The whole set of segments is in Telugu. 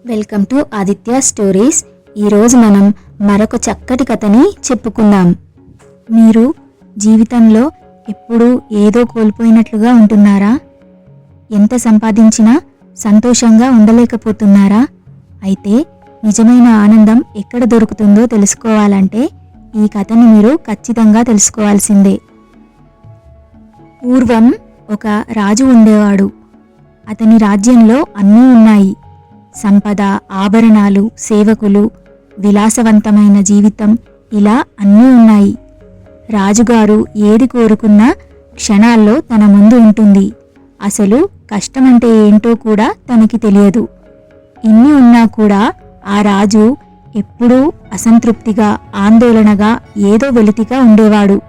Welcome to Aditya stories. ఈరోజు మనం మరొక చక్కటి కథని చెప్పుకుందాం. మీరు జీవితంలో ఎప్పుడూ ఏదో కోల్పోయినట్లుగా ఉంటున్నారా? ఎంత సంపాదించినా సంతోషంగా ఉండలేకపోతున్నారా? అయితే నిజమైన ఆనందం ఎక్కడ దొరుకుతుందో తెలుసుకోవాలంటే ఈ కథని మీరు ఖచ్చితంగా తెలుసుకోవాల్సిందే. పూర్వం ఒక రాజు ఉండేవాడు. అతని రాజ్యంలో అన్నీ ఉన్నాయి. సంపద, ఆభరణాలు, సేవకులు, విలాసవంతమైన జీవితం, ఇలా అన్నీ ఉన్నాయి. రాజుగారు ఏది కోరుకున్నా క్షణాల్లో తన ముందు ఉంటుంది. అసలు కష్టమంటే ఏంటో కూడా తనకి తెలియదు. ఇన్ని ఉన్నా కూడా ఆ రాజు ఎప్పుడూ అసంతృప్తిగా, ఆందోళనగా, ఏదో వెలితిగా ఉండేవాడు.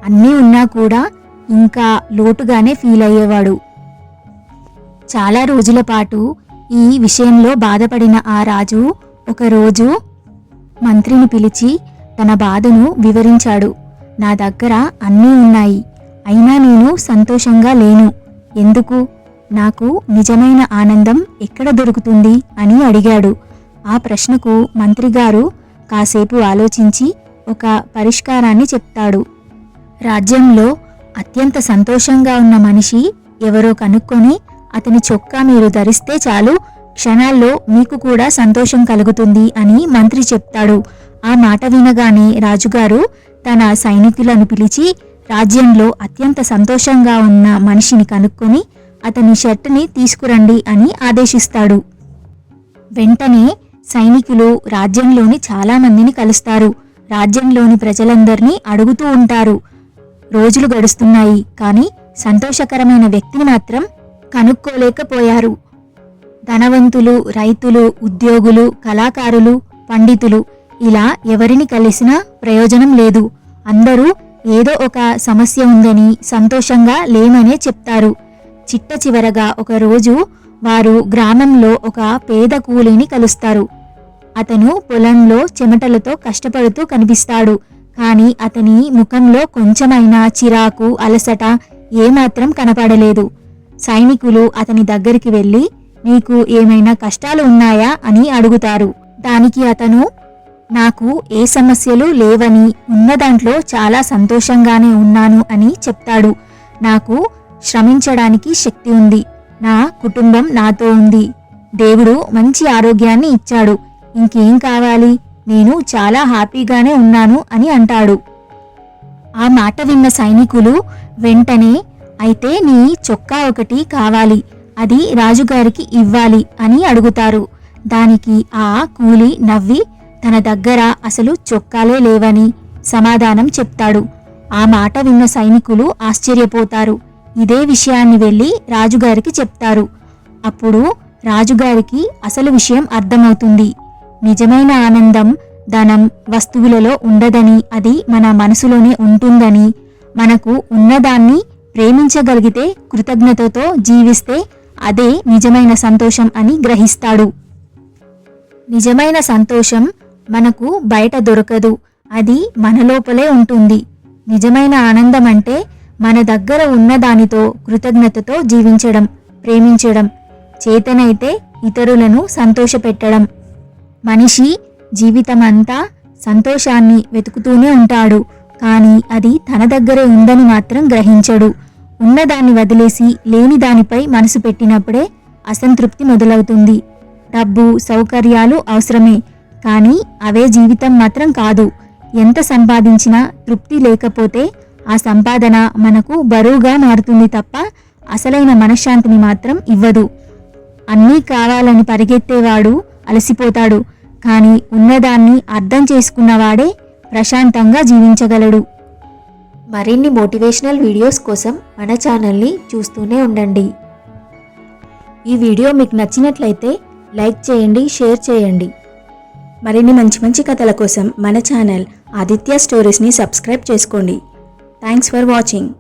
అన్నీ ఉన్నా కూడా ఇంకా లోటుగానే ఫీల్ అయ్యేవాడు. చాలా రోజుల పాటు ఈ విషయంలో బాధపడిన ఆ రాజు ఒకరోజు మంత్రిని పిలిచి తన బాధను వివరించాడు. నా దగ్గర అన్నీ ఉన్నాయి, అయినా నేను సంతోషంగా లేను. ఎందుకు? నాకు నిజమైన ఆనందం ఎక్కడ దొరుకుతుంది అని అడిగాడు. ఆ ప్రశ్నకు మంత్రిగారు కాసేపు ఆలోచించి ఒక పరిష్కారాన్ని చెప్తాడు. రాజ్యంలో అత్యంత సంతోషంగా ఉన్న మనిషి ఎవరో కనుక్కొని అతని చొక్కా మీరు ధరిస్తే చాలు, క్షణాల్లో మీకు కూడా సంతోషం కలుగుతుంది అని మంత్రి చెప్తాడు. ఆ మాట వినగానే రాజుగారు తన సైనికులను పిలిచి రాజ్యంలో అత్యంత సంతోషంగా ఉన్న మనిషిని కనుక్కొని అతని షర్టుని తీసుకురండి అని ఆదేశిస్తాడు. వెంటనే సైనికులు రాజ్యంలోని చాలా మందిని కలుస్తారు. రాజ్యంలోని ప్రజలందరినీ అడుగుతూ ఉంటారు. రోజులు గడుస్తున్నాయి, కానీ సంతోషకరమైన వ్యక్తిని మాత్రం కనుక్కోలేకపోయారు. ధనవంతులు, రైతులు, ఉద్యోగులు, కళాకారులు, పండితులు, ఇలా ఎవరిని కలిసినా ప్రయోజనం లేదు. అందరూ ఏదో ఒక సమస్య ఉందని, సంతోషంగా లేమనే చెప్తారు. చిట్ట చివరగా ఒకరోజు వారు గ్రామంలో ఒక పేద కూలీని కలుస్తారు. అతను పొలంలో చెమటలతో కష్టపడుతూ కనిపిస్తాడు. కానీ అతని ముఖంలో కొంచెమైనా చిరాకు, అలసట ఏమాత్రం కనపడలేదు. సైనికులు అతని దగ్గరికి వెళ్ళి నీకు ఏమైనా కష్టాలు ఉన్నాయా అని అడుగుతారు. దానికి అతను నాకు ఏ సమస్యలు లేవని, ఉన్న దాంట్లో చాలా సంతోషంగానే ఉన్నాను అని చెప్తాడు. నాకు శ్రమించడానికి శక్తి ఉంది, నా కుటుంబం నాతో ఉంది, దేవుడు మంచి ఆరోగ్యాన్ని ఇచ్చాడు, ఇంకేం కావాలి, నేను చాలా హ్యాపీగానే ఉన్నాను అని అంటాడు. ఆ మాట విన్న సైనికులు వెంటనే అయితే నీ చొక్కా ఒకటి కావాలి, అది రాజుగారికి ఇవ్వాలి అని అడుగుతారు. దానికి ఆ కూలి నవ్వి తన దగ్గర అసలు చొక్కాలే లేవని సమాధానం చెప్తాడు. ఆ మాట విన్న సైనికులు ఆశ్చర్యపోతారు. ఇదే విషయాన్ని వెళ్ళి రాజుగారికి చెప్తారు. అప్పుడు రాజుగారికి అసలు విషయం అర్థమవుతుంది. నిజమైన ఆనందం ధనం, వస్తువులలో ఉండదని, అది మన మనసులోనే ఉంటుందని, మనకు ఉన్నదాన్ని ప్రేమించగలిగితే, కృతజ్ఞతతో జీవిస్తే అదే నిజమైన సంతోషం అని గ్రహిస్తాడు. నిజమైన సంతోషం మనకు బయట దొరకదు, అది మన లోపలే ఉంటుంది. నిజమైన ఆనందం అంటే మన దగ్గర ఉన్న దానితో కృతజ్ఞతతో జీవించడం, ప్రేమించడం, చేతనైతే ఇతరులను సంతోషపెట్టడం. మనిషి జీవితమంతా సంతోషాన్ని వెతుకుతూనే ఉంటాడు, కానీ అది తన దగ్గరే ఉందని మాత్రం గ్రహించడు. ఉన్నదాన్ని వదిలేసి లేని దానిపై మనసు పెట్టినప్పుడే అసంతృప్తి మొదలవుతుంది. డబ్బు, సౌకర్యాలు అవసరమే, కానీ అవే జీవితం మాత్రం కాదు. ఎంత సంపాదించినా తృప్తి లేకపోతే ఆ సంపాదన మనకు బరువుగా మారుతుంది తప్ప అసలైన మనశ్శాంతిని మాత్రం ఇవ్వదు. అన్నీ కావాలని పరిగెత్తేవాడు అలసిపోతాడు, కానీ ఉన్నదాన్ని అర్థం చేసుకున్నవాడే ప్రశాంతంగా జీవించగలడు. మరిన్ని మోటివేషనల్ వీడియోస్ కోసం మన ఛానల్ని చూస్తూనే ఉండండి. ఈ వీడియో మీకు నచ్చినట్లయితే లైక్ చేయండి, షేర్ చేయండి. మరిన్ని మంచి మంచి కథల కోసం మన ఛానల్ ఆదిత్య స్టోరీస్ని సబ్స్క్రైబ్ చేసుకోండి. Thanks for watching.